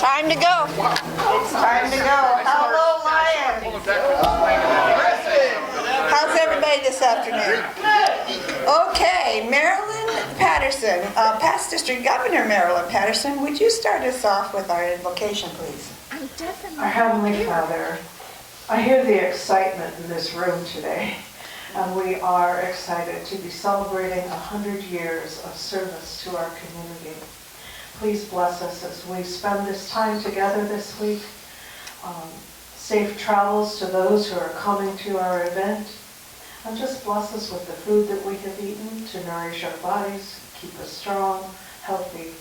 time to go. It's time to go. Hello, Lions. How's everybody this afternoon? Okay, Marilyn Patterson, past District Governor Marilyn Patterson, would you start us off with our invocation, please? Our Heavenly Father, I hear the excitement in this room today, and we are excited to be celebrating 100 years of service to our community. Please bless us as we spend this time together this week. Safe travels to those who are coming to our event, and just bless us with the food that we have eaten to nourish our bodies, keep us strong, healthy,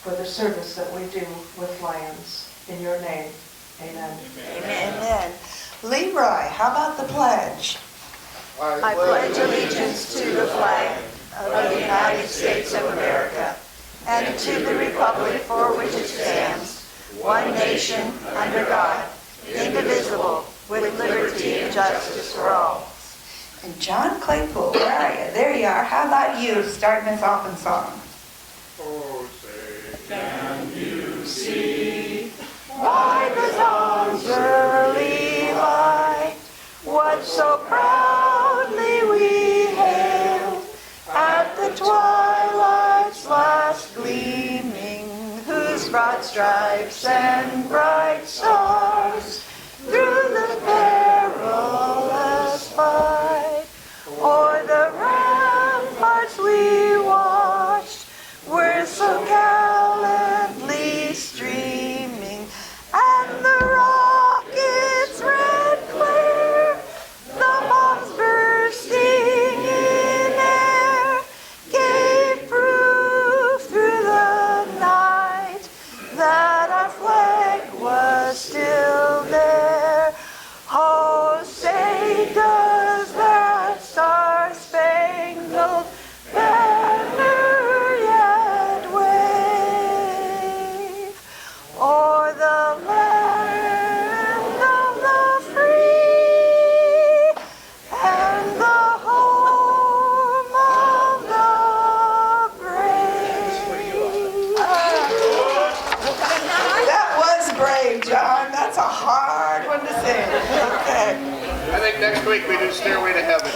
for the service that we do with Lions. In your name, amen. Amen. Leroy, how about the pledge? I pledge allegiance to the flag of the United States of America and to the republic for which it stands, one nation, under God, indivisible, with liberty and justice for all. And John Claypool, where are you? There you are. How about you, starting us off in song? Oh, say, can you see By the dawn's early light, what so proudly we hailed at the twilight's last gleaming, whose broad stripes and bright stars through the perilous fight o'er the ramparts we watched were so gallantly streaming, and the rockets' red glare, the bombs bursting in air, gave proof through the night that our flag was still there. Oh, say does that star-spangled banner yet wave o'er the land of the free and the home of the brave? That was brave, John. That's a hard one to sing. Okay. I think next week we do Stairway to Heaven.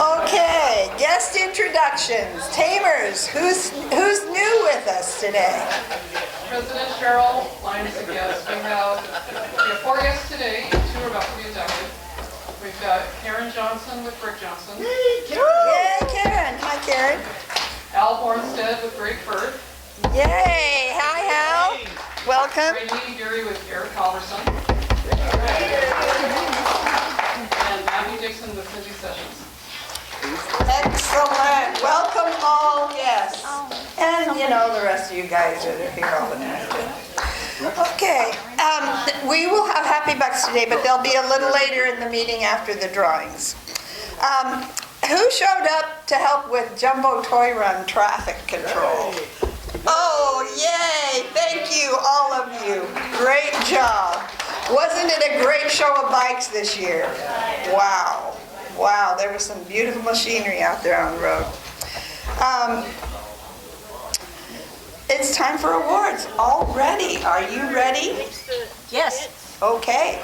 Okay, guest introductions. Tamers, who's new with us today? President Cheryl, Lions and guests. We have 4 guests today, 2 are about to be inducted. We've got Karen Johnson with Rick Johnson, Yay, Karen. Hi, Karen. Al Bornstead with Great Firth, Yay. Hi, Hal. Welcome. Rainey Geary with Eric Halverson, and Matthew Dixon with Cindy Sessions. Excellent. Welcome all guests. And, the rest of you guys that are here all the time. Okay. We will have Happy Bucks today, but they'll be a little later in the meeting after the drawings. Who showed up to help with Jumbo Toy Run traffic control? Oh, yay! Thank you, all of you. Great job. Wasn't it a great show of bikes this year? Wow. Wow, there was some beautiful machinery out there on the road. It's time for awards already. Are you ready? Yes. Okay.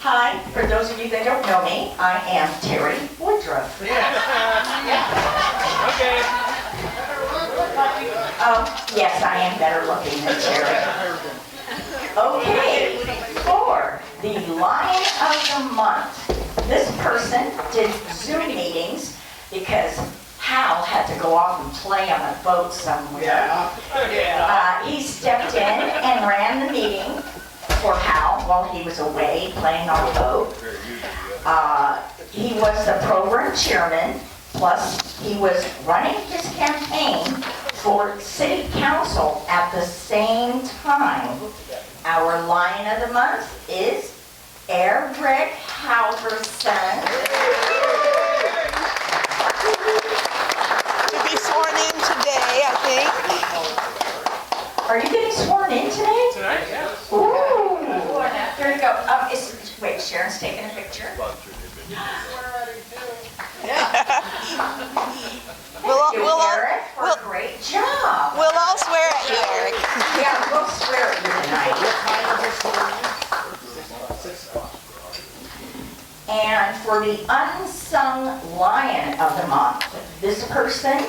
Hi, for those of you that don't know me, I am Terry Woodruff. Oh, yes, I am better looking than Terry. Okay, for the Lion of the Month, this person did Zoom meetings because Hal had to go off and play on a boat somewhere. He stepped in and ran the meeting for Hal while he was away playing on the boat. He was the program chairman, plus he was running his campaign for city council at the same time. Our Lion of the Month is Eric Halverson. To be sworn in today, I think. Are you getting sworn in today? Tonight, yes. Ooh. Here you go. Wait, Sharon's taking a picture. We'll Eric, for a great job. for the Unsung Lion of the Month, this person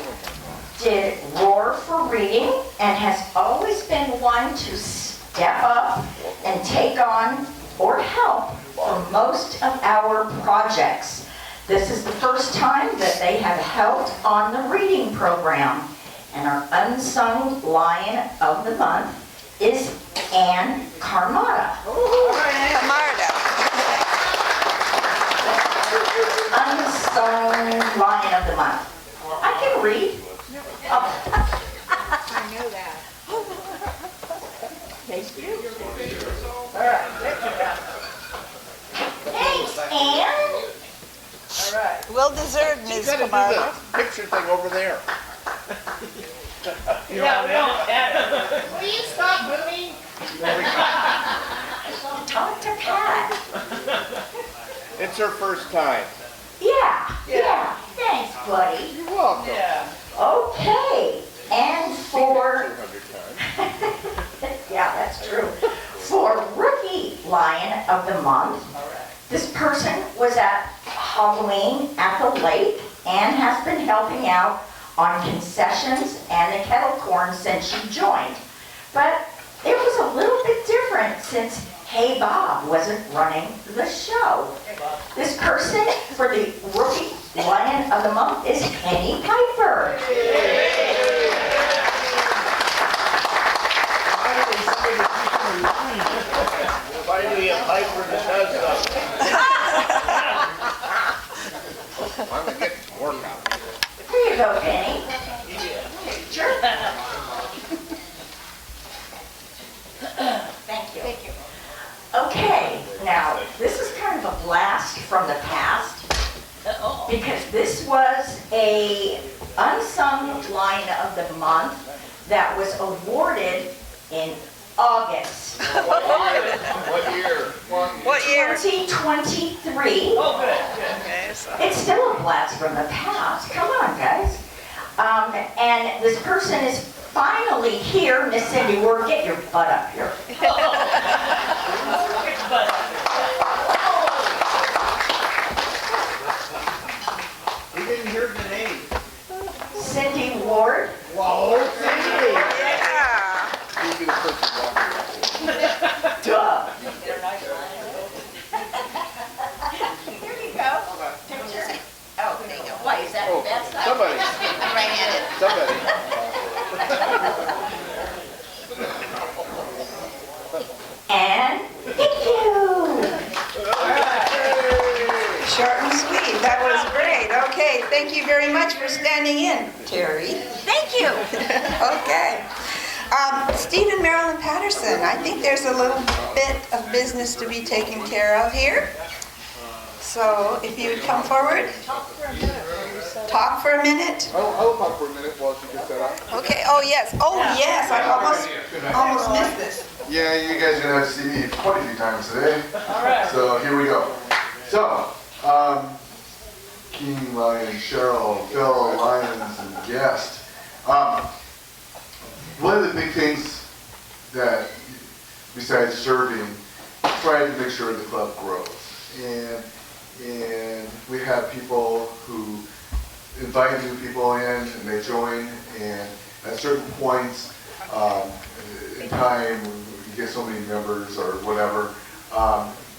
did Roar for Reading and has always been one to step up and take on or help for most of our projects. This is the first time that they have helped on the reading program. And our Unsung Lion of the Month is Ann Carmada. Camarda. Unsung Lion of the Month. I can read. Oh. I know that. Thank you. All right. Thanks, Ann. Well deserved, Ms. You gotta Camarda. do the picture thing over there. Will you stop moving? Talk to Pat. It's her first time. Yeah. Thanks, buddy. You're welcome. Okay. And for 200 times. yeah, that's true. For Rookie Lion of the Month, this person was at Halloween at the lake and has been helping out on concessions and the kettle corn since she joined. But it was a little bit different since Hey Bob wasn't running the show. This person for the Rookie Lion of the Month is Penny Piper. Finally, a piper that does something. I'm gonna get to work out. Here you go, Penny. Sure. Thank you. Thank you. Okay, now, this is kind of a blast from the past because this was a Unsung Lion of the Month that was awarded in August What year? What year? 2023. Oh, good. Okay, so. It's still a blast from the past. Come on, guys. And this person is finally here. Miss Cindy Ward, get your butt up here. We didn't hear the name. Cindy Ward. Whoa, Cindy. Yeah. You'd be the person walking. Duh. Here you go. Picture. Oh, there you go. Why, is that Oh, bad stuff? somebody, Right-handed. somebody. And thank you. Short and sweet. That was great. Okay, thank you very much for standing in, Terry. Thank you. Okay. Stephen Marilyn Patterson, I think there's a little bit of business to be taken care of here. So if you would come forward. Talk for a minute. I'll talk for a minute while she gets that up. Okay, oh yes, I almost missed this. Yeah, you guys are gonna have to see me quite a few times today. So here we go. So, King, Lion, Cheryl, Phil, Lions, and guest. One of the big things that, besides serving, try to make sure the club grows. And we have people who invite new people in and they join, and at certain points in time, when you get so many members or whatever,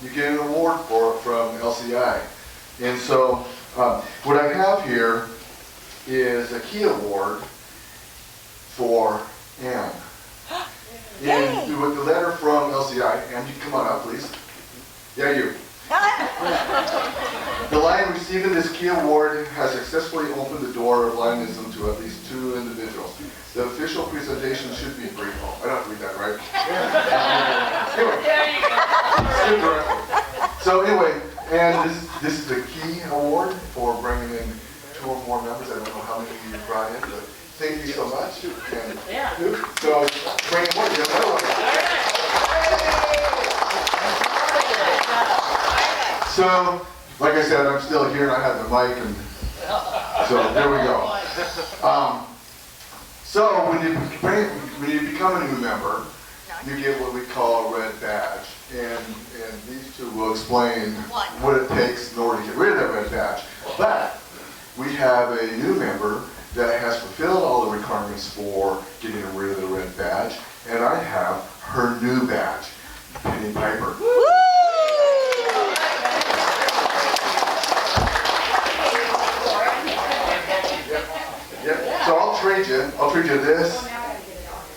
you get an award from LCI. And so what I have here is a key award for Ann. And with the letter from LCI, Ann, you come on up, please. Yeah, you. The Lion receiving this key award has successfully opened the door of Lionism to at least 2 individuals. The official presentation should be brief. Oh, I don't have to read that, right? Anyway. So anyway, and this is the key award for bringing in 2 or more members. I don't know how many you brought in, but thank you so much. And so bring one. You have another one. So, like I said, I'm still here and I have the mic, and so there we go. So when you become a new member, you get what we call a red badge. and these two will explain what it takes in order to get rid of that red badge. But we have a new member that has fulfilled all the requirements for getting rid of the red badge, and I have her new badge, Penny Piper. Yep. So I'll trade you this.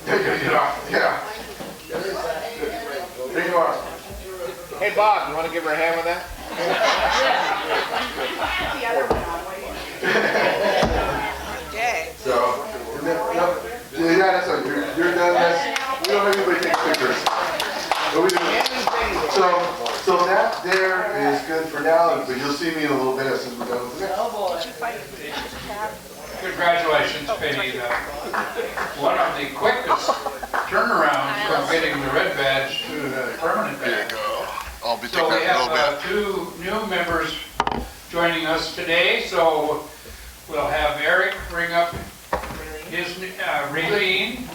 Yeah, get off. Yeah. Take it off. Hey, Bob, you want to give her a hand with that? Okay. So, and then, no, yeah, that's all. You're done. We don't have anybody take pictures. But we do. So that there is good for now, but you'll see me in a little bit since we're done with it. Congratulations, Penny. One of the quickest turnarounds from getting the red badge to the permanent badge. I'll be So we have two new members joining us today. So we'll have Eric bring up his Raylene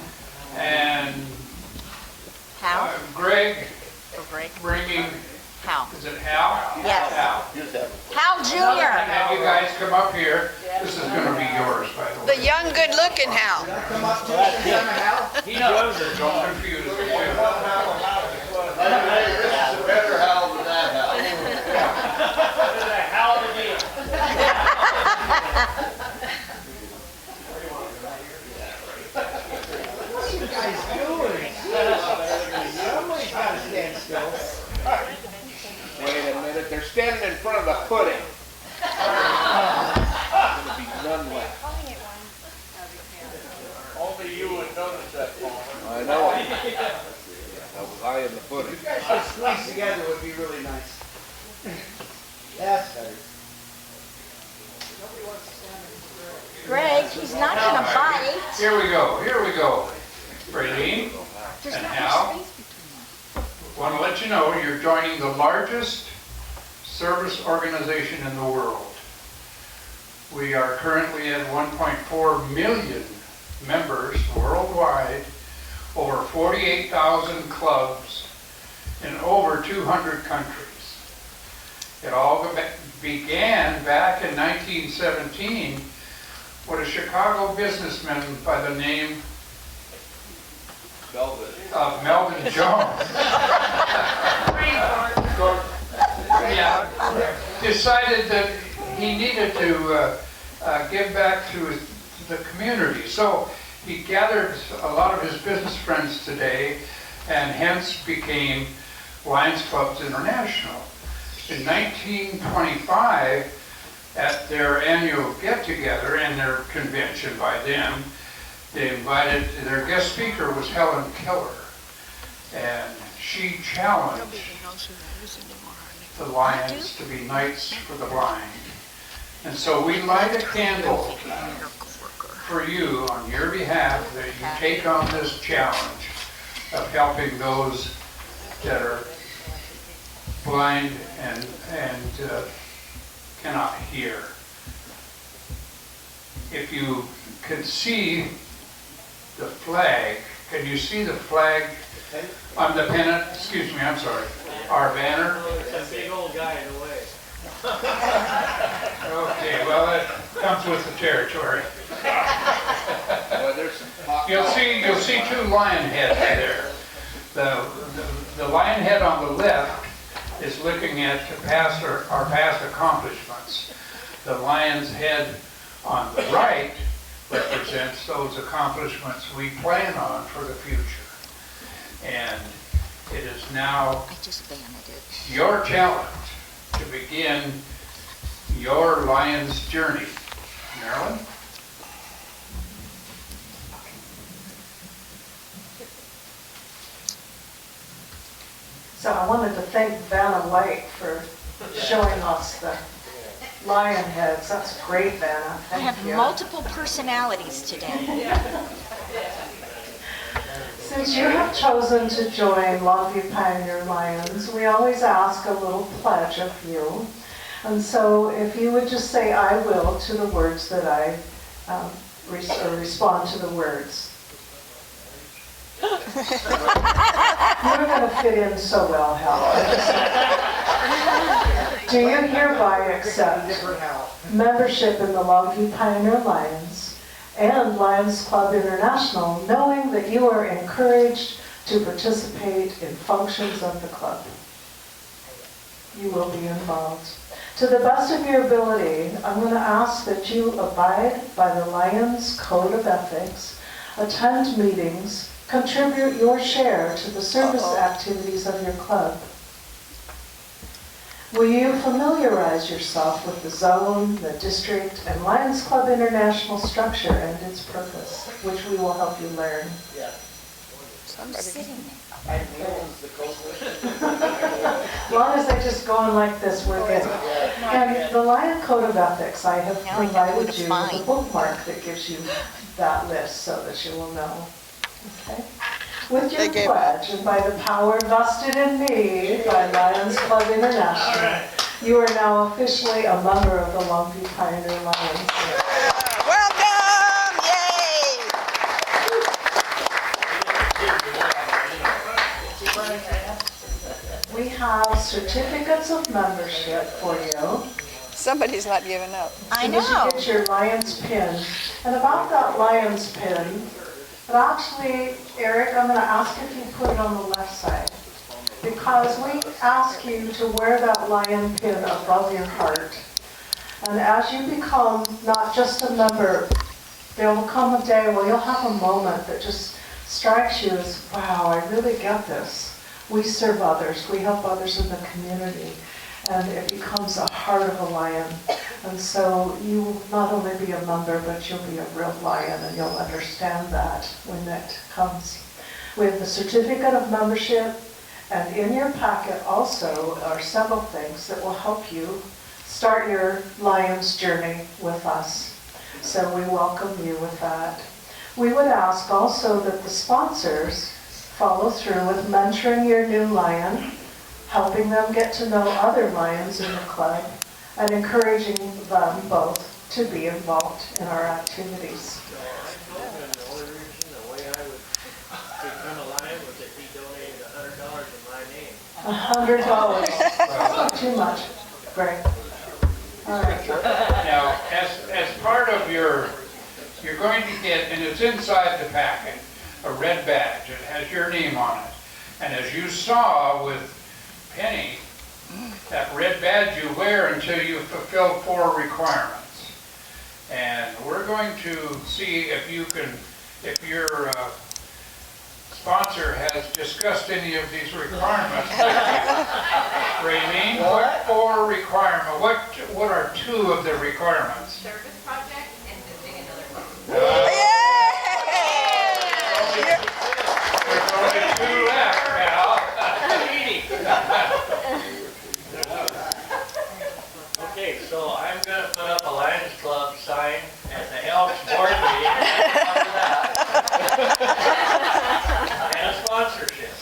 and Greg bringing. Hal. Is it Hal? Yes. Hal. Hal And Jr. have you guys come up here. This is going to be yours, by the way. The young, good-looking Hal. He knows it. Don't confuse the two. This is a better Hal than that What are you guys doing? Somebody's got to stand still. Wait a minute, they're standing in front of the pudding. There's gonna be none left. Only you would notice that, Paul. I know it. That was I in the pudding. You guys should squeeze together would be really nice. That's better. Greg, he's not going to bite. Here we go. Raylene and Hal, want to let you know you're joining the largest service organization in the world. We are currently at 1.4 million members worldwide, over 48,000 clubs in over 200 countries. It all began back in 1917 with a Chicago businessman by the name of Melvin Jones. Yeah, decided that he needed to give back to the community. So he gathered a lot of his business friends today and hence became Lions Clubs International. In 1925, at their annual get-together and their convention by them, they invited, their guest speaker was Helen Keller, and she challenged the Lions to be knights for the blind. And so we light a candle for you on your behalf that you take on this challenge of helping those that are blind and cannot hear. If you can see the flag, can you see the flag on the pennant? Excuse me, I'm sorry. Our banner? That big old guy in the way. Okay, well, that comes with the territory. You'll see two lion heads there. The lion head on the left is looking at our past accomplishments. The lion's head on the right represents those accomplishments we plan on for the future. And it is now your challenge to begin your Lion's journey. Marilyn? So I wanted to thank Vanna White for showing us the lion heads. That's great, Vanna. I Thank have you. multiple personalities today. Since you have chosen to join Longview Pioneer Lions, we always ask a little pledge of you. And so if you would just say, "I will," to the words that I respond to the words. You're going to fit in so well, Hal. Do you hereby accept membership in the Longview Pioneer Lions and Lions Club International, knowing that you are encouraged to participate in functions of the club? You will be involved. To the best of your ability, I'm going to ask that you abide by the Lions Code of Ethics, attend meetings, contribute your share to the service activities of your club. Will you familiarize yourself with the zone, the district, and Lions Club International structure and its purpose, which we will help you learn? As long as I just go on like this, we're good. And the Lion Code of Ethics, I have provided you with a bookmark that gives you that list so that you will know. Okay? With your pledge and by the power vested in me by Lions Club International, you are now officially a member of the Longview Pioneer Lions. Welcome! Yay! We have certificates of membership for you. Somebody's not giving up. I As you get your Lions pin. And about that Lions pin, but actually, Eric, I'm going to ask if you put it on the left side. Because we ask you to wear that lion pin above your heart. And as you become not just a member, there will come a day where you'll have a moment that just strikes you as, wow, I really get this. We serve others. We help others in the community. And it becomes a heart of a lion. And so you will not only be a member, but you'll be a real lion, and you'll understand that when that comes. We have the certificate of membership, and in your packet also are several things that will help you start your Lions journey with us. So we welcome you with that. We would ask also that the sponsors follow through with mentoring your new lion, helping them get to know other lions in the club, and encouraging them both to be involved in our activities. The only reason, the way I would become a lion was if he donated $100 in my name. $100. Too much. Great. All right. Now, as part of you're going to get, and it's inside the packet, a red badge. It has your name on it. And as you saw with Penny, that red badge you wear until you fulfill 4 requirements. And we're going to see if you can, if your sponsor has discussed any of these requirements with you. Raylene, what 4 requirements? What are 2 of the requirements? Service project and visiting another club. There's only 2 left, Cal. Okay, so I'm gonna put up a Lions Club sign at the Elks board meeting. And a sponsorship.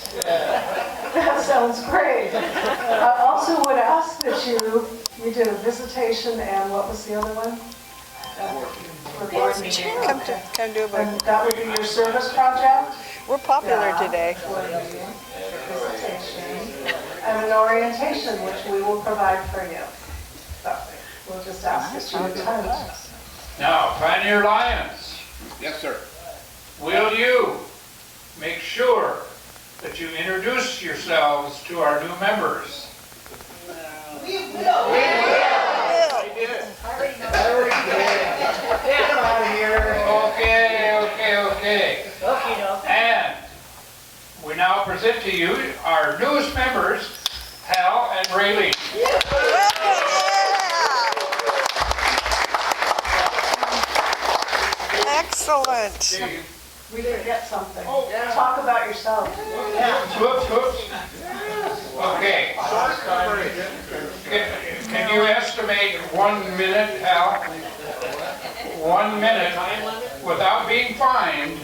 That sounds great. I also would ask that you did a visitation and what was the other one? For board meeting. Come do a And book. that would be your service project? We're popular today. Board meeting, visitation, and an orientation, which we will provide for you. So we'll just ask that you attend. Now, Pioneer Lions, Yes, sir. will you make sure that you introduce yourselves to our new members? I did. Get out of here. Okay. And we now present to you our newest members, Hal and Raylene. Excellent. We forget something. Talk about yourself. Whoops. Okay. Can you estimate 1 minute, Hal? 1 minute without being fined.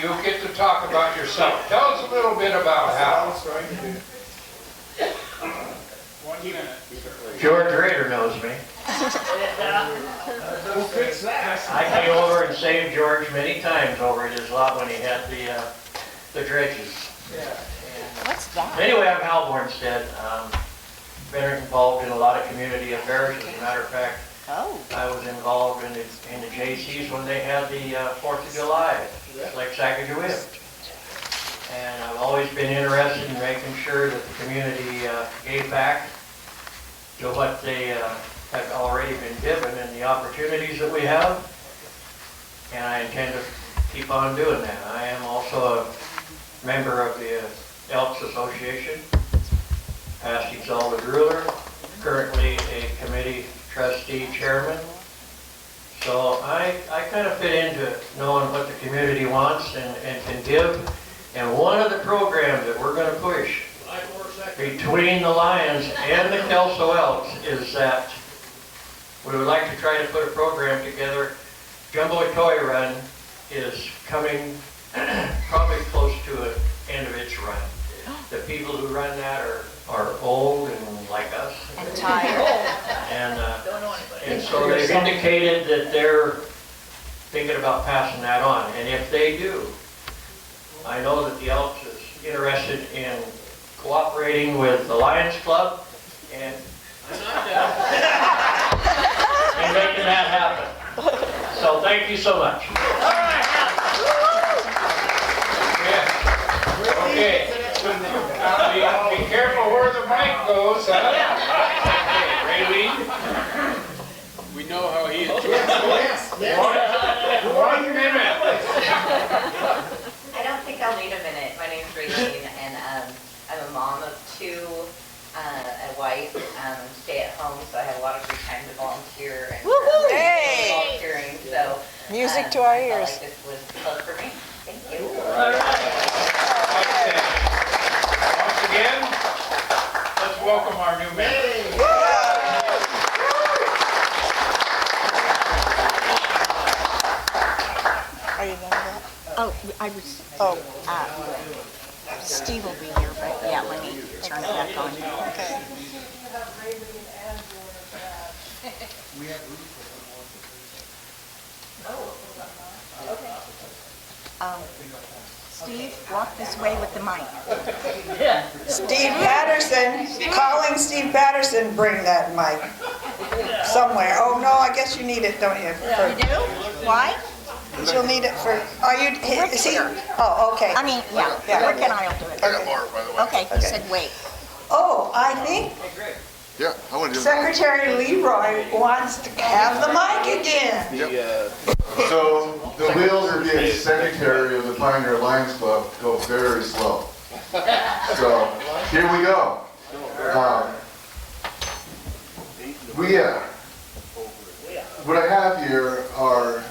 You get to talk about yourself. Tell us a little bit about Hal. 1 minute. George Rader knows me. Who fixed that? I came over and saved George many times over at his lot when he had the the dredges. What's that? Anyway, I'm Hal Bornstead. Been involved in a lot of community affairs. As a matter of fact, Oh. I was involved in the JCs when they had the 4th of July, like Sacagawea. And I've always been interested in making sure that the community gave back to what they have already been given and the opportunities that we have. And I intend to keep on doing that. I am also a member of the Elks Association, past Exalted Ruler, currently a committee trustee chairman. So I kind of fit into knowing what the community wants and can give. And one of the programs that we're going to push between the Lions and the Kelso Elks is that we would like to try to put a program together. Jumbo Toy Run is coming probably close to an end of its run. The people who run that are old and like us. And tired. And so they've indicated that they're thinking about passing that on. And if they do, I know that the Elks is interested in cooperating with the Lions Club and making that happen. So thank you so much. Yeah. Okay. Be careful where the mic goes, huh? Raylene, we know how he enjoys it. One minute. I don't think I'll need a minute. My name's Raylene, and I'm a mom of 2, a wife, stay at home, so I have a lot of free time to volunteer and Hey! volunteering. So Music to our I felt ears. like this was close for me. Thank you. All right. Once again, let's welcome our new member. Are you done with that? Oh, I was, Steve will be here, but yeah, let me turn it back on. Okay. Steve, walk this way with the mic. Steve Patterson, calling Steve Patterson, bring that mic somewhere. Oh, no, I guess you need it, don't you? You do? Why? You'll need it for, are you, is he? Oh, okay. I mean, yeah, Yeah. Rick and I'll do it. I got more, by the way. Okay, he said wait. Oh, I think Yeah, I want to do Secretary Leroy wants to have the mic again. So the wheels of being secretary of the Pioneer Lions Club go very slow. So here we go. What I have here are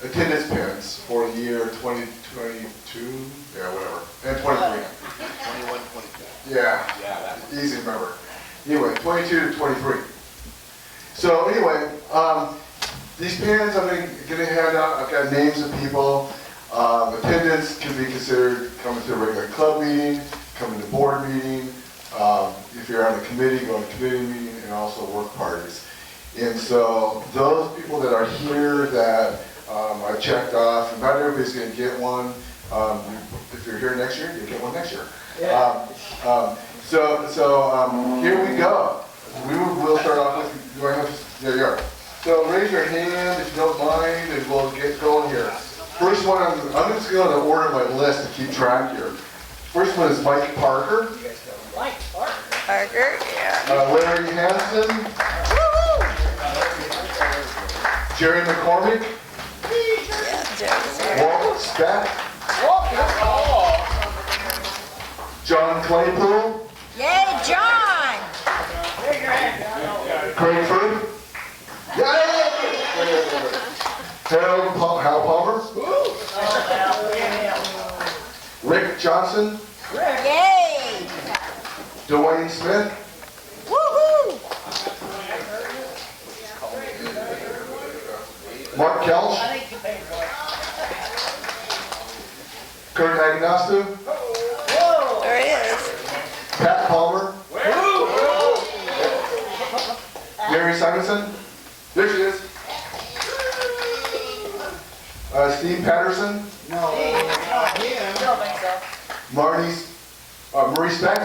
attendance pins for the year 2022, yeah, whatever, and 23. 21, 22. Yeah, easy to remember. Anyway, 22 to 23. So anyway, these pins I'm going to hand out. I've got names of people. Attendance can be considered coming to a regular club meeting, coming to board meeting. If you're on a committee, going to committee meeting, and also work parties. And so those people that are here that I checked off, and not everybody's going to get one. If you're here next year, you'll get one next year. So here we go. We'll start off with, do I have, there you are. So raise your hand if you don't mind, and we'll get going here. First one, I'm just going to order my list to keep track here. First one is Mike Parker. Parker, yeah. Larry Hansen. Jerry McCormick. Yeah, Jerry's here. Walt Speck. John Claypool. Yay, John! Craig Ford. Hal Palmer. Rick Johnson. Yay! Dwayne Smith. Woohoo! Mark Kelch. Kurt Agnostu. There he is. Pat Palmer. Gary Simonson. There she is. Steve Patterson. Marie Speck.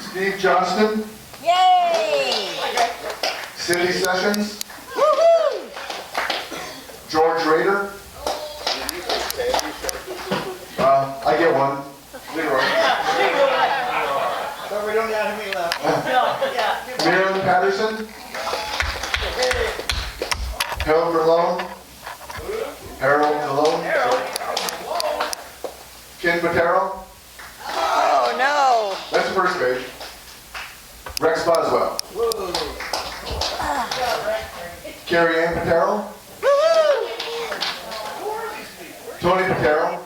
Steve Johnston. Yay! Cindy Sessions. George Rader. I get one. Leroy. But we don't have any left. Marilyn Patterson. Harold Malone. Ken Patero. Oh, no. That's the first page. Rex Boswell. Carrie Ann Patero. Tony Patero.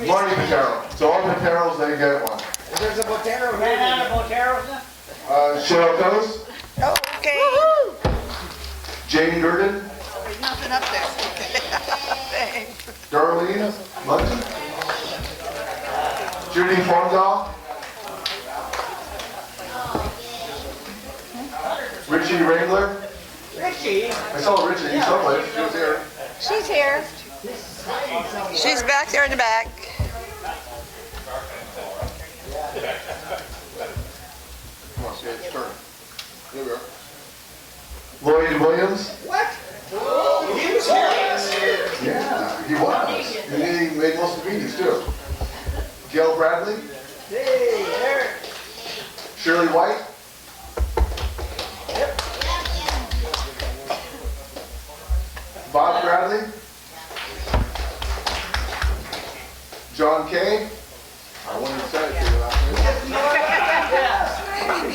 Marty Patero. So all Pateros, they get one. There's a Botero here. Cheryl Coase. Oh, okay. Jane Durden. There's nothing up there. Thanks. Darlene London. Judy Forndahl. Richie Wrangler. Richie. I saw Richie someplace. She was here. She's here. She's back there in the back. Come on, Sage, turn. Here we are. Lloyd Williams. What? He was here last year. Yeah, he was. And he made most of the meetings too. Gail Bradley. Hey, Eric. Shirley White. Bob Bradley. John Kay. I wanted to say it to you last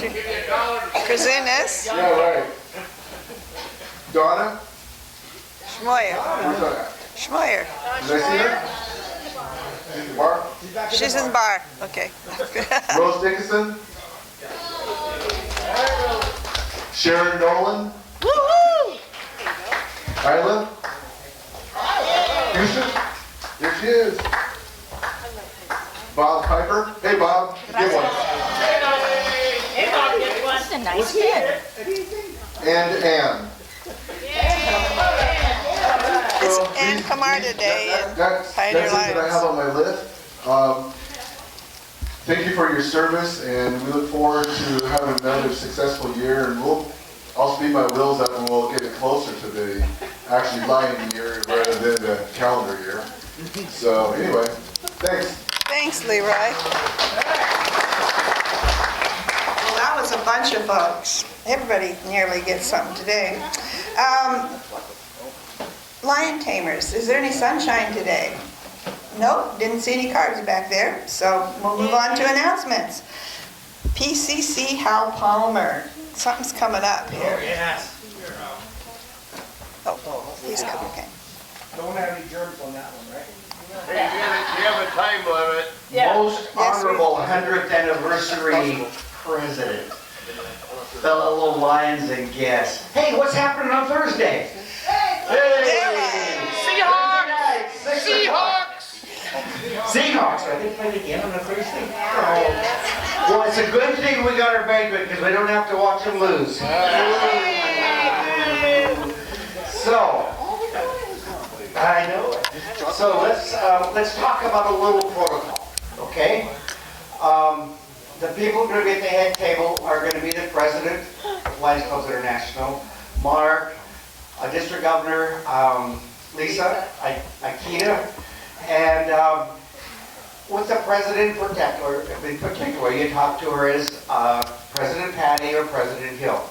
week. Krasinus. Yeah, right. Donna. Schmoyer. Where's that Schmoyer. at? Did I see her? She's in the bar. She's in the bar. Okay. Rose Dickinson. Sharon Nolan. Woo-hoo! Isla. Houston. There she is. Bob Piper. Hey, Bob. Get one. That's a nice kid. And Ann. It's So Ann these- Camarda Day in That's Pioneer it that I have Lions. on my list. Thank you for your service, and we look forward to having another successful year. And I'll speed my wheels up, and we'll get it closer to the actually lion year rather than the calendar year. So anyway, thanks. Thanks, Leroy. Well, that was a bunch of folks. Everybody nearly gets something today. Lion tamers, is there any sunshine today? Nope, didn't see any cards back there, so we'll move on to announcements. PCC Hal Palmer, something's coming up here. Yes. Oh, he's coming, okay. Don't have any germs on that one, right? Hey, you have a time limit. Most honorable 100th anniversary president. Fellow Lions and guests. Hey, what's happening on Thursday? Hey! Seahawks! Seahawks! Seahawks, are they playing again on a Thursday? Oh. Well, it's a good thing we got our banquet because we don't have to watch them lose. So, I know it. So let's talk about a little protocol, okay? The people going to be at the head table are going to be the president of Lions Clubs International, Mark, District Governor Lisa Akita, and with the president in particular, you talk to her as President Patty or President Hill.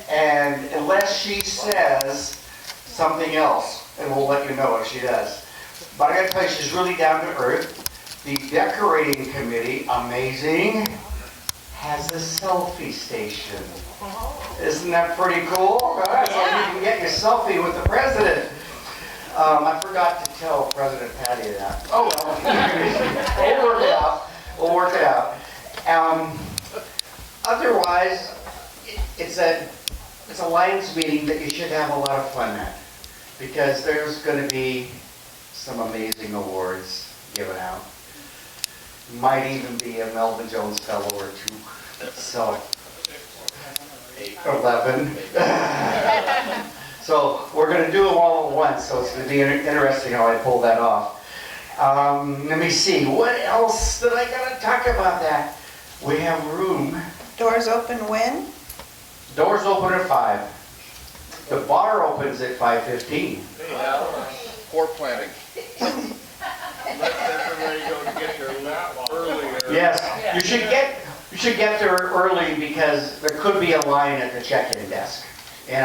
And unless she says something else, and we'll let you know if she does. But I gotta tell you, she's really down to earth. The decorating committee, amazing, has a selfie station. Isn't that pretty cool? Right, so you can get your selfie with the president. I forgot to tell President Patty that. Oh, well, we'll work it out. We'll work it out. Otherwise, it's a Lions meeting that you should have a lot of fun at, because there's going to be some amazing awards given out. Might even be a Melvin Jones Fellow or two. So, 11. So we're gonna do them all at once, so it's gonna be interesting how I pull that off. Let me see, what else did I gotta talk about that? We have room. Doors open when? Doors open at 5. The bar opens at 5:15. Pour planting. Let everybody go to get their lap earlier. Yes, you should get there early because there could be a line at the check-in desk. And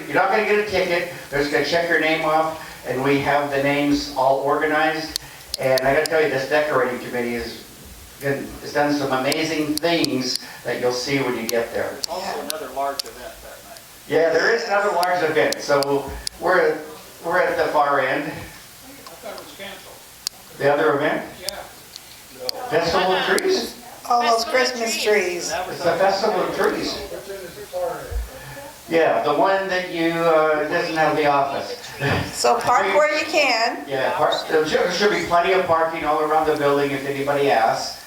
you're not gonna get a ticket, they're just gonna check your name off, and we have the names all organized. And I gotta tell you, this decorating committee has done some amazing things that you'll see when you get there. Also another large event that night. Yeah, there is another large event, so we're at the far end. I thought it was canceled. The other event, Yeah. Festival of Trees. All those Christmas trees. It's the Festival of Trees. Yeah, the one that doesn't have the office. So park where you can. Yeah, there should be plenty of parking all around the building if anybody asks.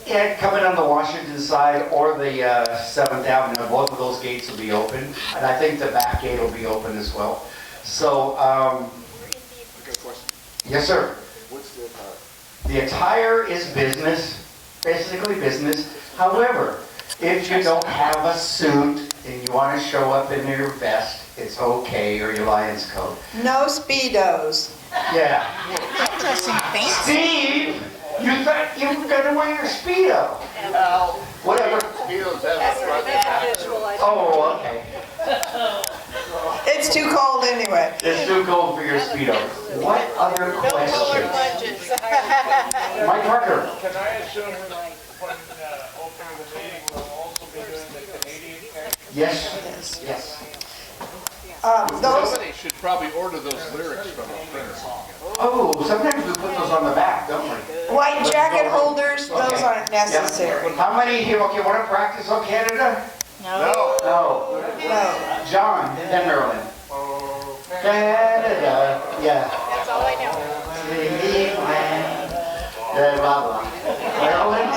Yeah, coming on the Washington side or the 7th Avenue, both of those gates will be open. And I think the back gate will be open as well. So, yes, sir. What's the attire? The attire is business, basically business. However, if you don't have a suit and you want to show up in your vest, it's okay, or your Lions coat. No Speedos. Yeah. Steve, you thought you were going to wear your Speedo. Whatever. Oh, okay. It's too cold anyway. It's too cold for your Speedo. What other questions? Mike Parker. Can I assume when opening the meeting, we'll also be doing the Canadian thing? Yes, yes. Those, Somebody should probably order those lyrics from a printer. Oh, sometimes we put those on the back, don't we? white jacket holders, those Okay. aren't necessary. How many here, okay, want to practice on Canada? No. No. No. John, then Maryland. Canada, yeah. That's all I know. Blah, blah. Maryland?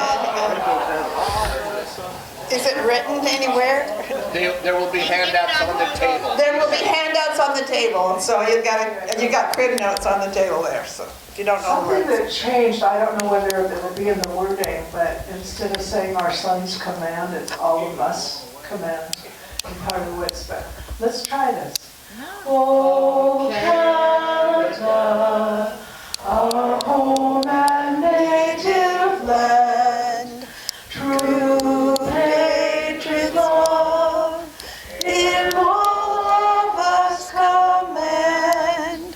Is it written anywhere? There will be handouts on the table. There will be handouts on the table, so you got crib notes on the table there, so if you don't know Something where. that changed, I don't know whether it'll be in the wording, but instead of saying our sons command, it's all of us command in part of the wits, but let's try this. Oh, Canada, our home and native land, true patriot love, in all of us command.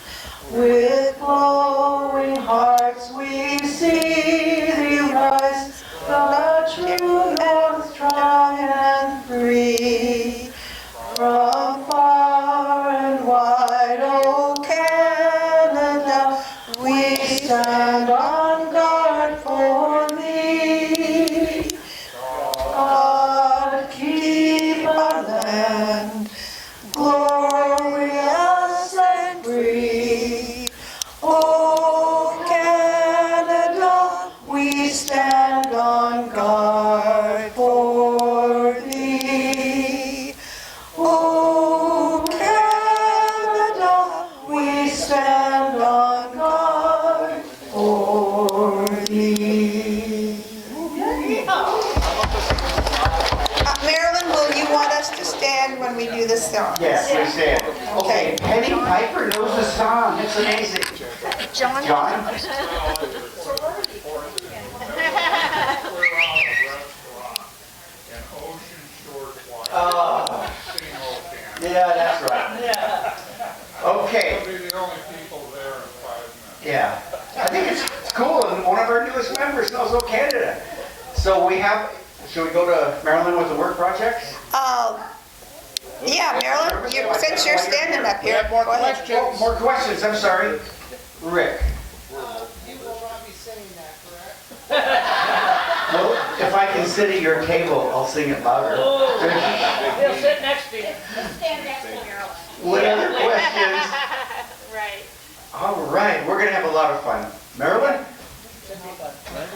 With glowing hearts we see thee rise, the true north strong and free. From far and wide, oh Canada, we stand on guard for thee. God keep our land glorious and free. Oh Canada, we stand on guard for thee. Oh Canada, we stand on guard for thee. Marilyn, will you want us to stand when we do this song? Yes, we stand. Okay, Penny Piper knows the song. It's amazing. John? Yeah, that's right. Okay. We'll be the only people there in 5 minutes. Yeah, I think it's cool, and one of our newest members knows O Canada. So we have, should we go to Maryland with the work projects? Yeah, Marilyn, since you're standing up We here. have more go ahead. questions. Oh, more questions, I'm sorry. Rick? You will not be singing that, correct? Well, if I can sit at your table, I'll sing it louder. He'll sit next to you. Stand next to Marilyn. What other questions? Right. All right, we're gonna have a lot of fun. Marilyn?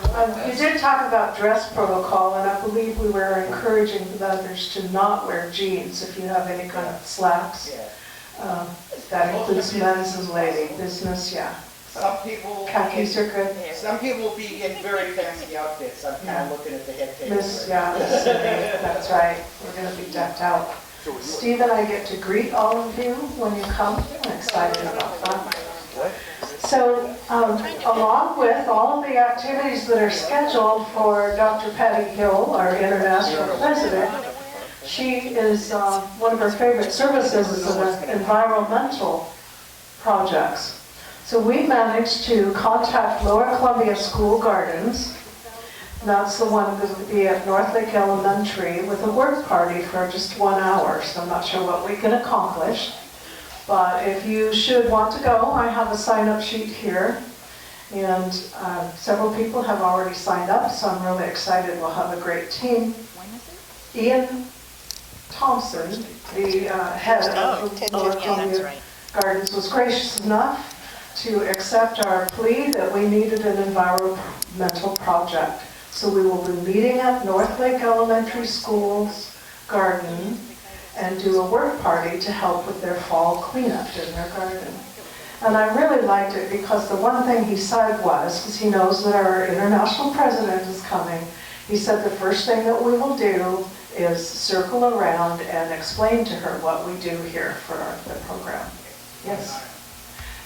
You did talk about dress protocol, and I believe we were encouraging the vendors to not wear jeans if you have any kind of slacks. That includes men's and lady business, yeah. Some people. Khakis are good. Some people will be in very fancy outfits. I'm kind of looking at the head table. Miss, yeah, Miss Cindy, that's right. We're gonna be decked out. Steve and I get to greet all of you when you come. I'm excited about that. So, along with all of the activities that are scheduled for Dr. Patty Hill, our international president, she is, one of her favorite services is the environmental projects. So we managed to contact Lower Columbia School Gardens. That's the one that would be at North Lake Elementary with a work party for just 1 hour. So I'm not sure what we can accomplish. But if you should want to go, I have a sign-up sheet here. And several people have already signed up, so I'm really excited. We'll have a great team. Ian Thompson, the head of the Lower Columbia Gardens, was gracious enough to accept our plea that we needed an environmental project. So we will be meeting at North Lake Elementary School's garden and do a work party to help with their fall cleanup in their garden. And I really liked it because the one thing he said was, because he knows that our international president is coming, he said the first thing that we will do is circle around and explain to her what we do here for the program. Yes.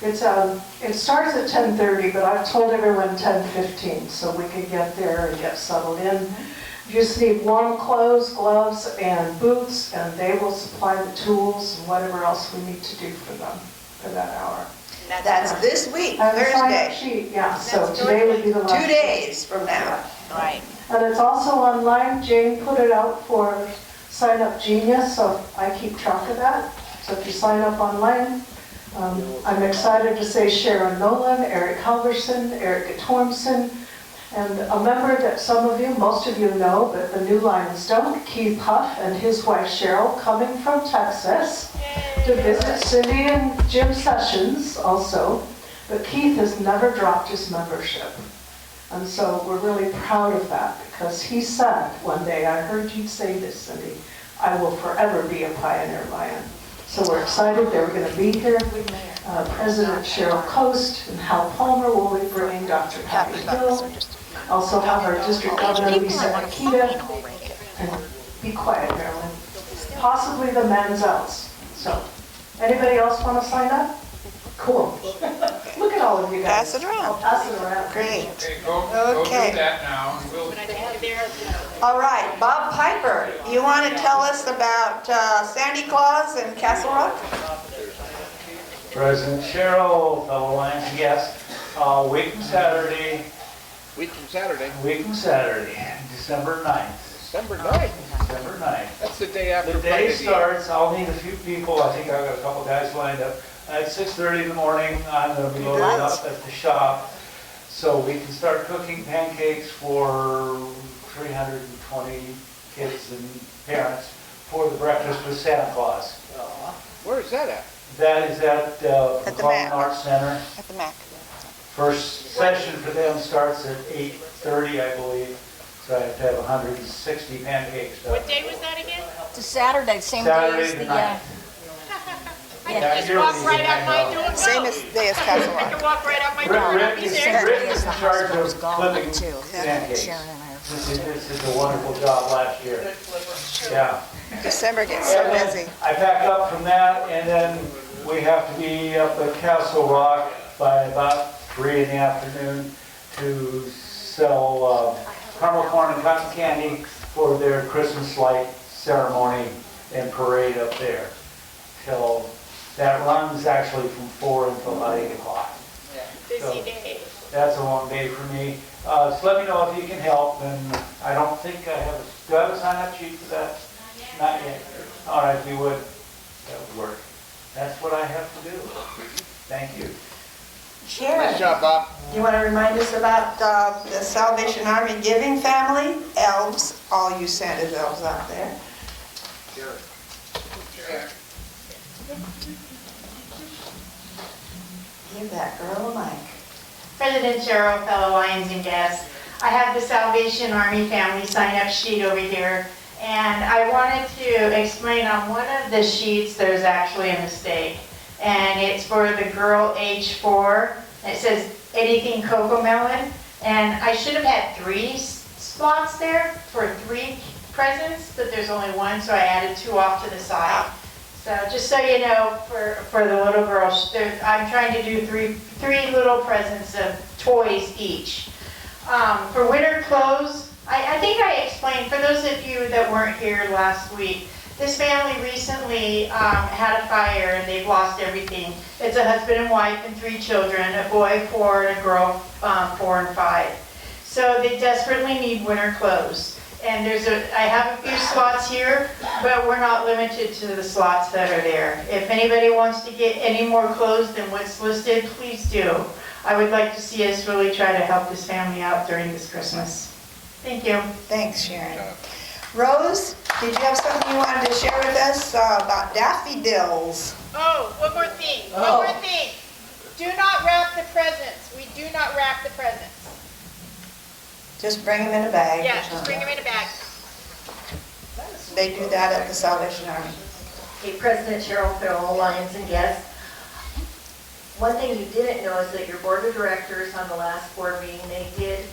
It starts at 10:30, but I've told everyone 10:15 so we can get there and get settled in. You just need warm clothes, gloves, and boots, and they will supply the tools and whatever else we need to do for them for that hour. That's this week, And the sign-up Thursday. sheet, yeah, so today would be the last. 2 days from now. Right. And it's also online. Jane put it out for Sign Up Genius, so I keep track of that. So if you sign up online, I'm excited to say Sharon Nolan, Eric Halverson, Eric Thompson, and a member that some of you, most of you know, but the new Lions don't, Keith Huff and his wife Cheryl, coming from Texas to visit Cindy and Jim Sessions also. But Keith has never dropped his membership. And so we're really proud of that because he said one day, I heard you say this, Cindy, I will forever be a Pioneer Lion. So we're excited they were going to be here. President Cheryl Coast and Hal Palmer will be bringing Dr. Patty Hill. Also have our district governor, Lisa Akita. And be quiet, Marilyn. Possibly the Manzels. So, anybody else want to sign up? Cool. Look at all of you guys. Pass it around. I'll pass it around. Great. Okay, go Okay. do that now, and we'll All right, Bob Piper, you want to tell us about Sandy Claus and Castle Rock? President Cheryl, fellow Lions guests, week from Saturday, December 9th. December 9th. December 9th. That's the day after The day Friday. starts, I'll need a few people, I think I've got a couple guys lined up. At 6:30 in the morning, I'm gonna be loading up at the shop, so we can start cooking pancakes for 320 kids and parents for the breakfast with Santa Claus. Where is that at? That is at the McClellan Mac. Arts Center. At the Mac. First session for them starts at 8:30, I believe, so I have to have 160 pancakes done. What day was that again? It's a Saturday, same day Saturday as the the, 9th. I can just walk right out my door. Same as day as Castle I Rock. can walk right out my door and I'll Rick be is there. in charge of flipping pancakes. Sharon and I are. This is a wonderful job last year. Yeah. December gets so And then busy. I pack up from that, and then we have to be up at Castle Rock by about 3 in the afternoon to sell caramel corn and cotton candy for their Christmas light ceremony and parade up there. Till that runs actually from 4 until about 8 o'clock. Busy day. That's a long day for me. So let me know if you can help, and I don't think I have, do I have a sign-up sheet for that? Not yet. All right, if you would, that would work. That's what I have to do. Thank you. Sharon, Nice job, Bob. you want to remind us about the Salvation Army Giving Family? Elves, all you Santa's elves out there. Give that girl a mic. President Cheryl, fellow Lions and guests, I have the Salvation Army family sign-up sheet over here, and I wanted to explain on one of the sheets, there's actually a mistake, and it's for the girl age 4. It says anything Cocomelon, and I should have had 3 slots there for 3 presents, but there's only 1, so I added 2 off to the side. So just so you know, for the little girls, I'm trying to do three little presents of toys each. For winter clothes, I think I explained, for those of you that weren't here last week, this family recently had a fire and they've lost everything. It's a husband and wife and 3 children, a boy 4 and a girl 4 and 5. So they desperately need winter clothes. And I have a few slots here, but we're not limited to the slots that are there. If anybody wants to get any more clothes than what's listed, please do. I would like to see us really try to help this family out during this Christmas. Thank you. Thanks, Sharon. Rose, did you have something you wanted to share with us about daffodils? Oh, one more thing. One more thing. Do not wrap the presents. We do not wrap the presents. Just bring them in a bag. Yeah, just bring them in a bag. They do that at the Salvation Army. Hey, President Cheryl Farrell, Lions and guests. One thing you didn't know is that your board of directors on the last board meeting, they did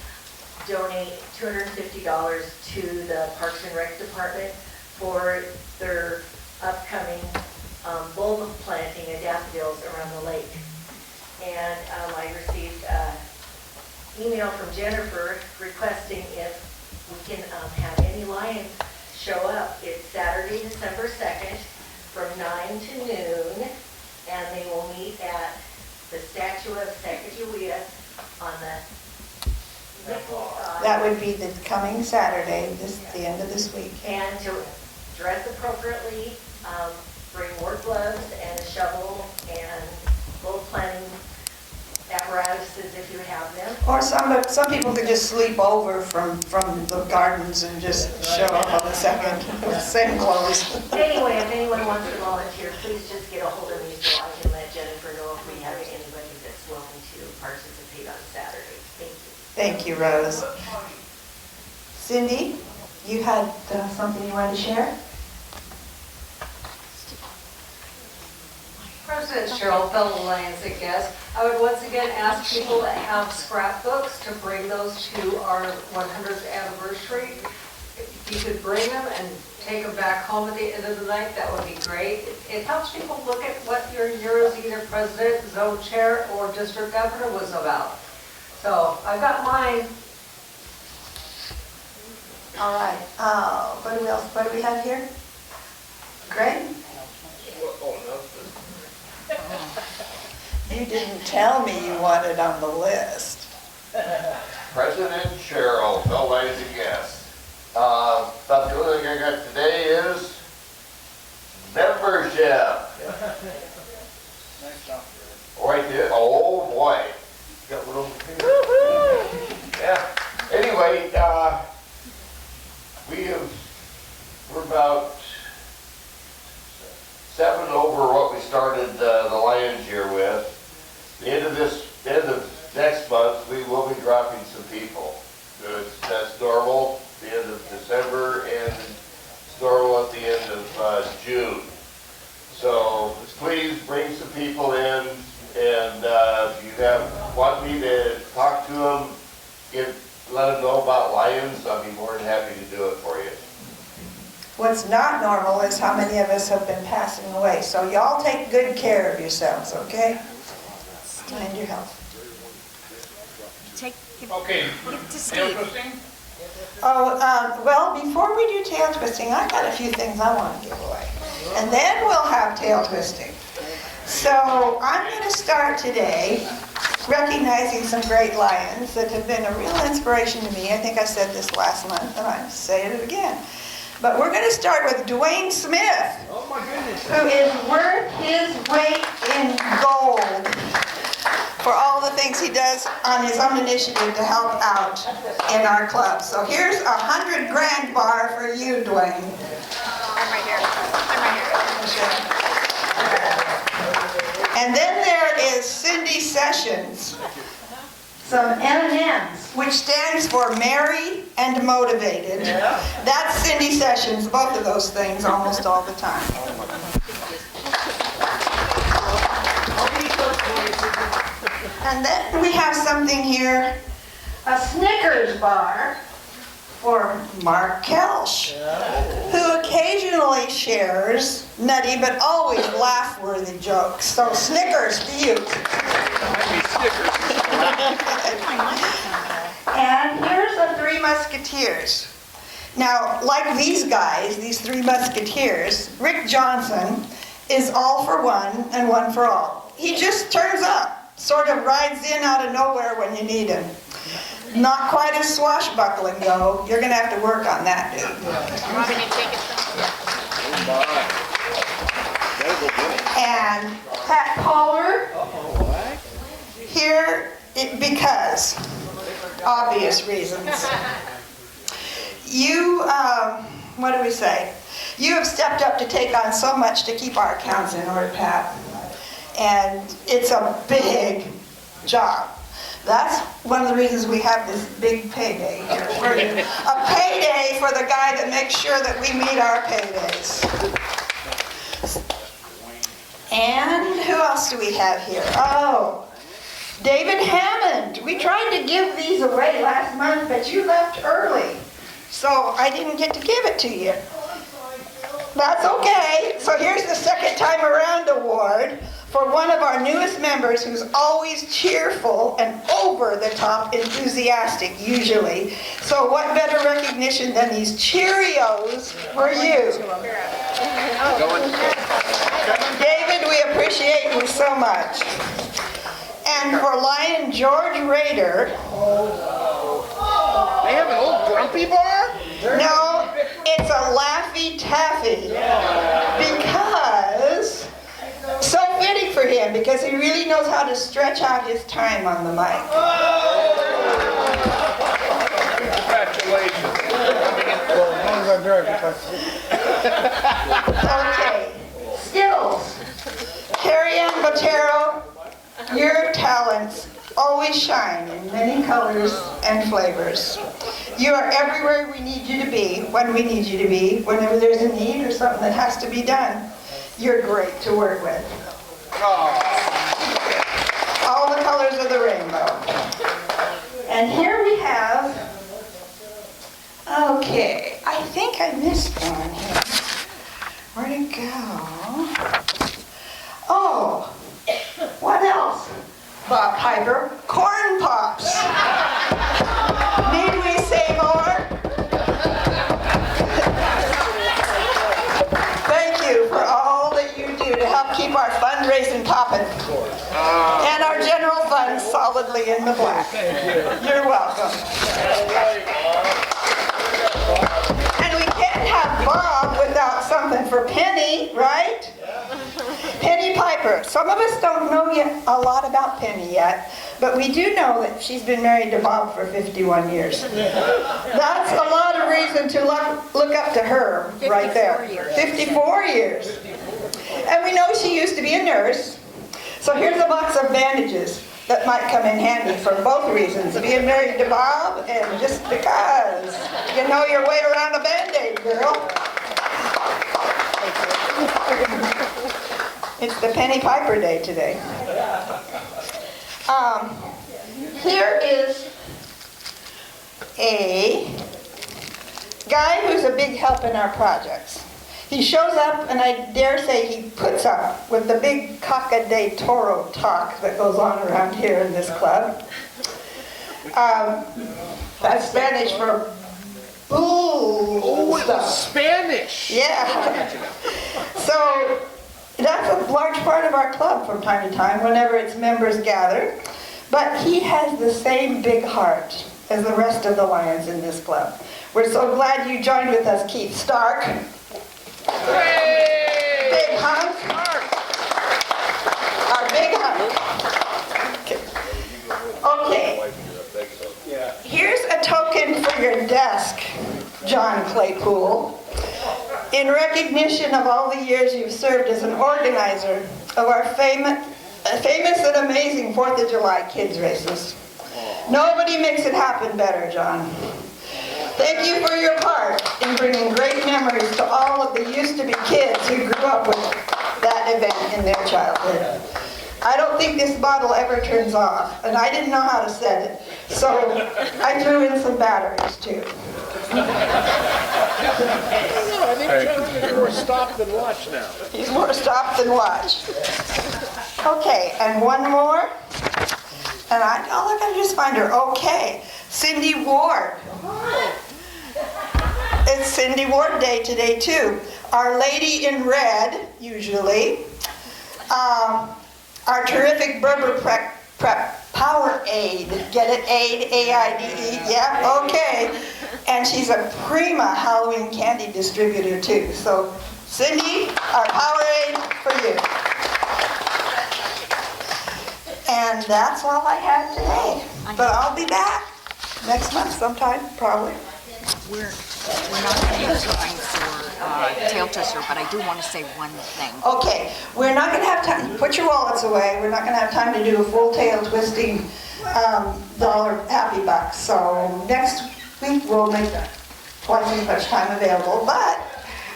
donate $250 to the Parks and Rec Department for their upcoming bulb planting of daffodils around the lake. And I received an email from Jennifer requesting if we can have any Lions show up. It's Saturday, December 2nd from 9 to noon, and they will meet at the statue of Sacagawea on the That would be the coming Saturday, the end of this week. And to dress appropriately, bring work gloves and a shovel and bulb planting apparatuses if you have them. Or some people could just sleep over from the gardens and just show up on the 2nd with the same clothes. Anyway, if anyone wants to volunteer, please just get a hold of me so I can let Jennifer know if we have anybody that's willing to participate on Saturday. Thank you. Thank you, Rose. Cindy, you had something you wanted to share? President Cheryl, fellow Lions and guests, I would once again ask people that have scrapbooks to bring those to our 100th anniversary. If you could bring them and take them back home at the end of the night, that would be great. It helps people look at what your year as either president, zone chair, or district governor was about. So I've got mine. All right. What do we have here? Greg? You didn't tell me you wanted on the list. President Cheryl, fellow ladies and guests. About the only thing I got today is membership. Right there. Oh boy. Got one over here. Yeah. Anyway, we're about 7 over what we started the Lions year with. The end of next month, we will be dropping some people. That's normal, the end of December, and it's normal at the end of June. So please bring some people in, and if you want me to talk to them, let them know about Lions, I'll be more than happy to do it for you. What's not normal is how many of us have been passing away. So y'all take good care of yourselves, okay? Mind your health. Okay, tail twisting? Oh, well, before we do tail twisting, I've got a few things I want to give away. And then we'll have tail twisting. So I'm going to start today recognizing some great Lions that have been a real inspiration to me. I think I said this last month, and I'm saying it again. But we're going to start with Dwayne Smith, who is worth his weight in gold for all the things he does on his own initiative to help out in our club. So here's a 100 grand bar for you, Dwayne. I'm right here. And then there is Cindy Sessions. some M&Ms, which stands for Merry and Motivated. That's Cindy Sessions, both of those things almost all the time. And then we have something here, a Snickers bar for Mark Kelsch, who occasionally shares nutty but always laugh-worthy jokes. So Snickers to you. And here's the Three Musketeers. Now, like these guys, these Three Musketeers, Rick Johnson is all for one and one for all. He just turns up, sort of rides in out of nowhere when you need him. Not quite as swashbuckling, though. You're going to have to work on that, dude. And Pat Pollard, here, because obvious reasons. You, what do we say? You have stepped up to take on so much to keep our accounts in order, Pat. And it's a big job. That's one of the reasons we have this big payday here for you. A payday for the guy that makes sure that we meet our paydays. And who else do we have here? Oh, David Hammond. We tried to give these away last month, but you left early. So I didn't get to give it to you. That's okay. So here's the second time around award for one of our newest members who's always cheerful and over the top enthusiastic usually. So what better recognition than these Cheerios for you? David, we appreciate you so much. And for Lion George Rader. They have an old grumpy bar? No, it's a Laffy Taffy. Because, so fitting for him, because he really knows how to stretch out his time on the mic. Congratulations. Okay, Skittles. Carrie Ann Botero, your talents always shine in many colors and flavors. You are everywhere we need you to be, when we need you to be, whenever there's a need or something that has to be done. You're great to work with. All the colors of the rainbow. And here we have, okay, I think I missed one here. Where'd it go? Oh, what else? Bob Piper, Corn Pops. Need we say more? Thank you for all that you do to help keep our fundraising popping. And our general fund solidly in the black. You're welcome. And we can't have Bob without something for Penny, right? Penny Piper. Some of us don't know yet a lot about Penny yet, but we do know that she's been married to Bob for 51 years. That's a lot of reason to look up to her right there. 54 years. And we know she used to be a nurse. So here's a box of bandages that might come in handy for both reasons. Being married to Bob and just because you know your way around a Band-Aid, girl. It's the Penny Piper Day today. Here is a guy who's a big help in our projects. He shows up, and I dare say he puts up with the big Caca de Toro talk that goes on around here in this club. That's Spanish for bull. Oh, it was Spanish. Yeah. So that's a large part of our club from time to time, whenever its members gather. But he has the same big heart as the rest of the Lions in this club. We're so glad you joined with us, Keith Stark. Hey! Big hunk. Our big hunk. Okay. Here's a token for your desk, John Claypool. In recognition of all the years you've served as an organizer of our famous and amazing 4th of July kids races. Nobody makes it happen better, John. Thank you for your part in bringing great memories to all of the used-to-be kids who grew up with that event in their childhood. I don't think this bottle ever turns off, and I didn't know how to set it, so I threw in some batteries too. I think John's more stop than watch now. He's more stop than watch. Okay, and one more. And I can just find her. Okay, Cindy Ward. It's Cindy Ward Day today too. Our Lady in Red, usually. Our terrific Berber Prep Power Aid. Get it? Aid, A-I-D-E. Yeah, okay. And she's a prima Halloween candy distributor too. So Cindy, our Power Aid for you. And that's all I have today. But I'll be back next month sometime, probably. We're not going to have time for tail twister, but I do want to say one thing. Okay, we're not going to have time. Put your wallets away. We're not going to have time to do a full tail twisting dollar happy bucks. So next week we'll make twice as much time available. But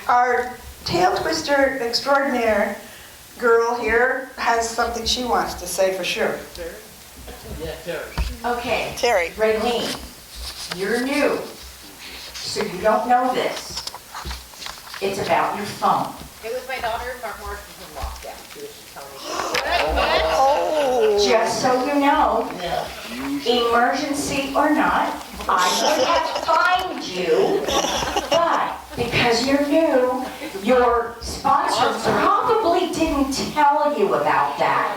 our tail twister extraordinaire girl here has something she wants to say for sure. Yeah, Terry. Okay. Terry. Raylene, you're new, so you don't know this. It's about your phone. It was my daughter, Mark Morrison, who walked down. She was telling me. Oh. Just so you know, emergency or not, I would have fined you, but because you're new, your sponsor probably didn't tell you about that.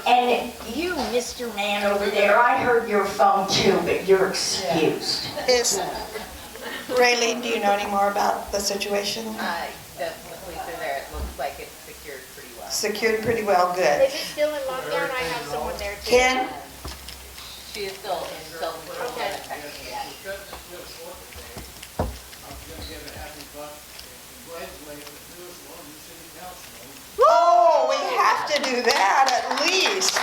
And you, Mr. Man over there, I heard your phone too, but you're excused. Raylene, do you know any more about the situation? The police are there. It looks like it's secured pretty well. Secured pretty well, good. Is it still in lockdown? I have someone there too. Ken? She is still in self-control. Okay. Oh, we have to do that at least.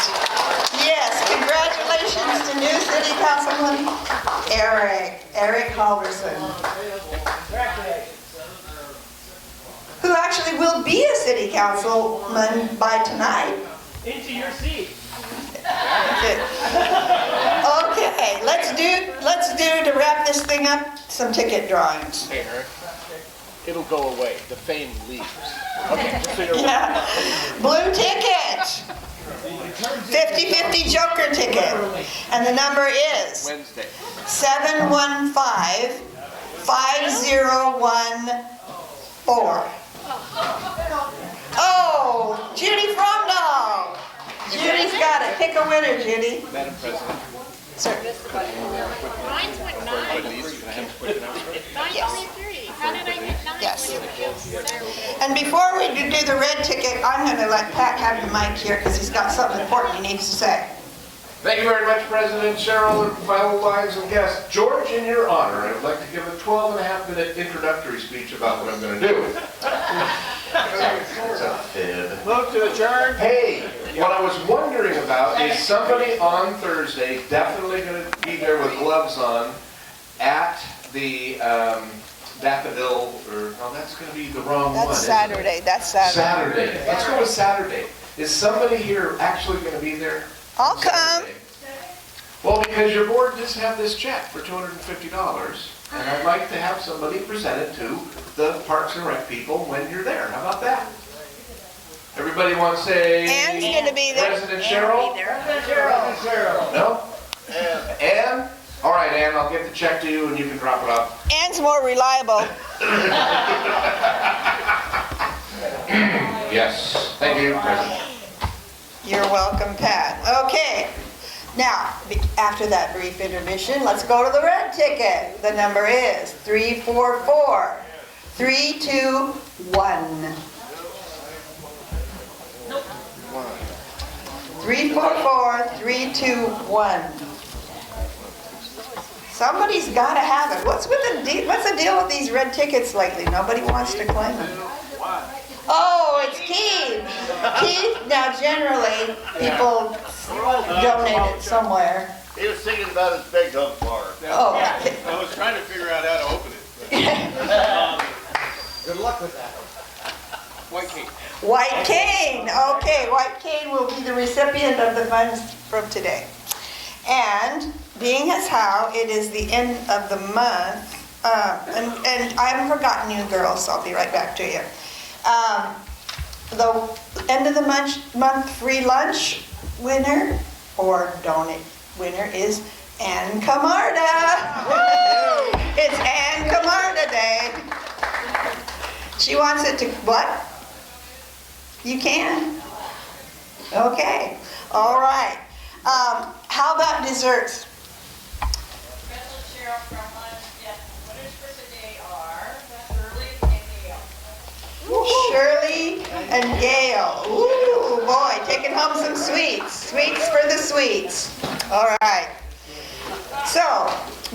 Yes, congratulations to new city councilman Eric Halverson, who actually will be a city councilman by tonight. Into your seat. Okay, let's do to wrap this thing up some ticket drawings. Hey, Eric, it'll go away. The fame leaves. Okay, so you're Yeah. Blue ticket. 50-50 Joker ticket. And the number is Wednesday. 7155-5014. Oh, Judy Fromdahl. Judy's got it. Pick a winner, Judy. Madam President. Sir. Mine's went 9. Please, can I have a quick announcement? 9:33. How did I get 9? Yes. And before we do the red ticket, I'm going to let Pat have the mic here because he's got something important he needs to say. Thank you very much, President Cheryl, and fellow wives and guests. George, in your honor, I would like to give a 12-and-a-half-minute introductory speech about what I'm going to do. That's a fib. Move to adjourn. Hey, what I was wondering about is somebody on Thursday definitely going to be there with gloves on at the Daffodil, or, no, that's going to be the wrong one. That's isn't it? Saturday. That's Saturday. Saturday. Let's go with Saturday. Is somebody here actually going to be there? I'll come. Well, because your board does have this check for $250, and I'd like to have somebody present it to the Parks and Rec people when you're there. How about that? Everybody want to say? Ann's going to be there. President Cheryl? Cheryl. No? Ann? All right, Ann, I'll get the check to you and you can drop it off. Ann's more reliable. Yes. Thank you, President. You're welcome, Pat. Okay. Now, after that brief intermission, let's go to the red ticket. The number is 344-321. 344-321. Somebody's got to have it. What's the deal with these red tickets lately? Nobody wants to claim them. Oh, it's Keith. Keith, now generally, people donate it somewhere. He was thinking about his big dog bar. Oh. I was trying to figure out how to open it. Good luck with that. White cane. White cane, okay, White Cane will be the recipient of the funds from today. And being as how it is the end of the month, and I haven't forgotten you girls, so I'll be right back to you. The end of the month free lunch winner or donate winner is Ann Camarda. Woo! It's Ann Camarda Day. She wants it to, what? You can? Okay, all right. How about desserts? Cheryl from winners for today are Shirley and Gail. Shirley and Gail. Ooh, boy, taking home some sweets. Sweets for the sweets. All right. So,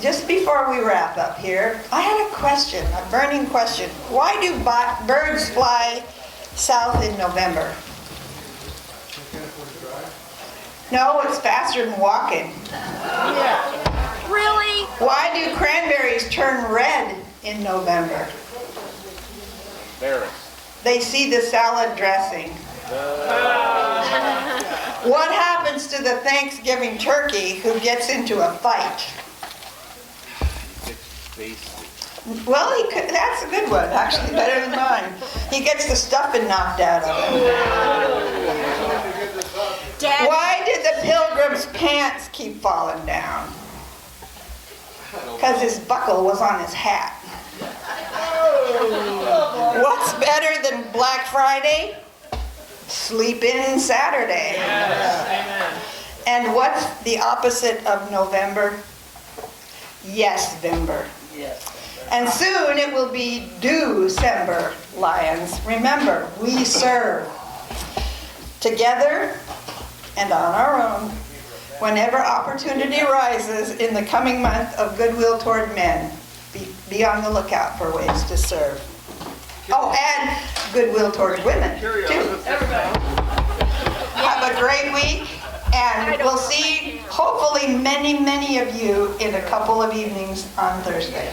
just before we wrap up here, I had a question, a burning question. Why do birds fly south in November? No, it's faster than walking. Really? Why do cranberries turn red in November? Berries. They see the salad dressing. What happens to the Thanksgiving turkey who gets into a fight? Well, that's a good one, actually, better than mine. He gets the stuffing knocked out of him. Why did the pilgrim's pants keep falling down? Because his buckle was on his hat. What's better than Black Friday? Sleep in Saturday. And what's the opposite of November? Yes-vember. And soon it will be December, Lions. Remember, we serve together and on our own whenever opportunity arises in the coming month of goodwill toward men. Be on the lookout for ways to serve. Oh, and goodwill toward women, too. Have a great week, and we'll see, hopefully, many, many of you in a couple of evenings on Thursday.